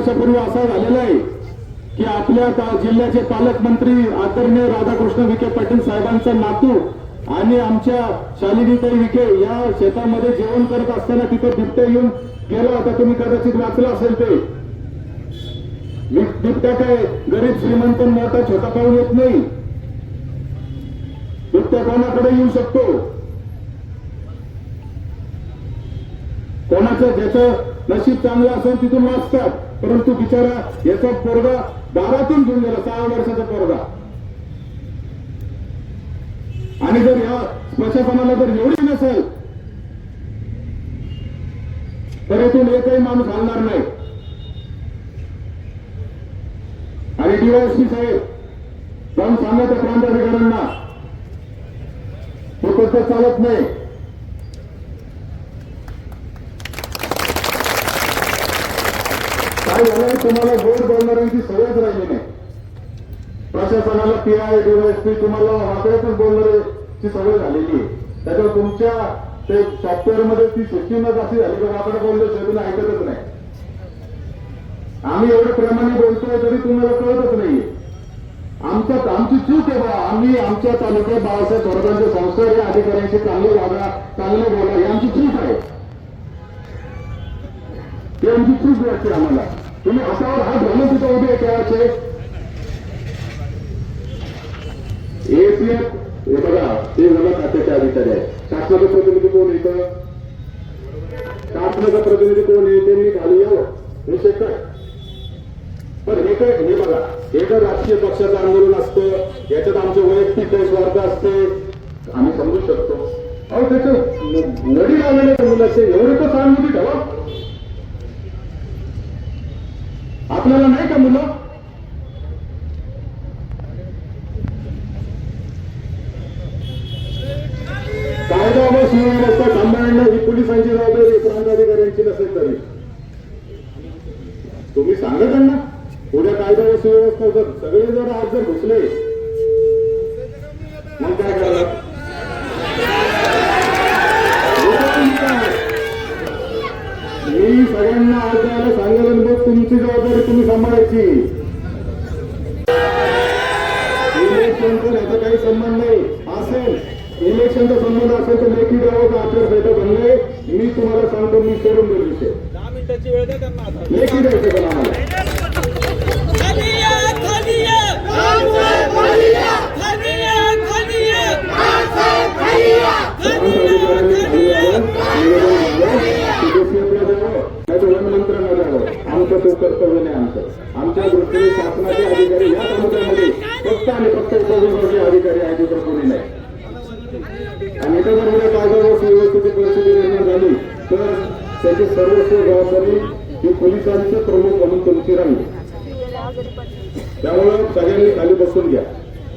वर्षापूर्वी असा झालेला आहे की आपल्या जिल्ह्याचे पालकमंत्री आदरणीय राधाकृष्ण विखे पाटील साहेबांचा नातू आणि आमच्या शालिनीताई विखे या शेतामध्ये जेवण करत असताना तिथे बिबट्या येऊन गेला होता. तुम्ही कदाचित वाचलं असेल ते. बिबट्या काय गरीब श्रीमंत मोठा छोटा पाहून येत नाही. बिबट्या कोणाकडे येऊ शकतो. कोणाचं ज्याचं नशीब चांगलं असेल तिथून वाचतात. परंतु बिचारा याचा पोरगा दारातून घेऊन गेला, 6 वर्षाचा पोरगा. आणि जर या प्रशासनाला जर एवढी नसेल तर इथून एकही माणूस हलणार नाही. आणि डीवायएसपी साहेब जाऊन सांगा त्या प्रांताधिकाऱ्यांना तो पद्धत चालत नाही. काय झालं, तुम्हाला गोड बोलणाऱ्यांची सवयच राहिली नाही. प्रशासनाला पीआय डीवायएसपी तुम्हाला वाकड्यातच बोलणाऱ्याची सवय झालेली आहे. त्याच्यावर तुमच्या ते सॉफ्टवेअर मध्ये ती सिस्टीमच अशी झाली की वाकडं बोललं शेतून ऐकतच नाही. आम्ही एवढं प्रेमाने बोलतोय तरी तुम्हाला कळतच नाहीये. आमची चूक आहे बा. आम्ही आमच्या तालुक्यात बाळासाहेब थोरातांचे संस्कार या अधिकाऱ्यांशी चांगले वागा, चांगले बोला, ही आमची चूक आहे. ही आमची चूक वाटते आम्हाला. तुम्ही हातावर हात घालून तिथे उभे करायचे. एसीएफ हे बघा, ते मला खात्याचे अधिकारी आहे. शासनाचा प्रतिनिधी कोण येतं, शासनाचा प्रतिनिधी कोण आहे, त्यांनी खाली यावं हे शेत. पण हे काय, हे बघा, हे जर राजकीय पक्षाचं आंदोलन असतं, याच्यात आमचे वैयक्तिक काही स्वार्थ असते, आम्ही समजू शकतो. अहो त्याचं नडी लावलेल्या मुलाचे एवढे तर सहानुभूती ठेवा. आपल्याला नाही का मुलं. कायदा व सुव्यवस्था सांभाळणं ही पोलिसांची जबाबदारी प्रांताधिकाऱ्यांची नसेल तरी तुम्ही सांगा त्यांना. उद्या कायदा व सुव्यवस्था जर सगळे जर आज जर घुसले मग काय करणार. मी सगळ्यांना आज जायला सांगेल, मग तुमची जबाबदारी तुम्ही सांभाळायची. इलेक्शनचा याचा काही संबंध नाही. असेल इलेक्शनचा संबंध असेल तर लेखी द्यावं आचारसंहिता बनले. मी तुम्हाला सांगतो, मी सोडून देईल विषय. 10 मिनिटाची वेळ द्या त्यांना. लेखी द्यायचं पण आम्हाला. वनमंत्र्यांना द्यावं. आमचं तो कर्तव्य नाही. आमच्या दृष्टीने शासनाचे अधिकारी या तालुक्यामध्ये फक्त आणि फक्त उपविभागीय अधिकारी आहेत, इतर कोणी नाही. आणि इथं जर उद्या कायदा व सुव्यवस्थेची परिस्थिती निर्माण झाली तर त्याची सर्वस्व जबाबदारी ही पोलिसांचे प्रमुख म्हणून तुमची राहील. त्यामुळे सगळ्यांनी खाली बसून घ्या.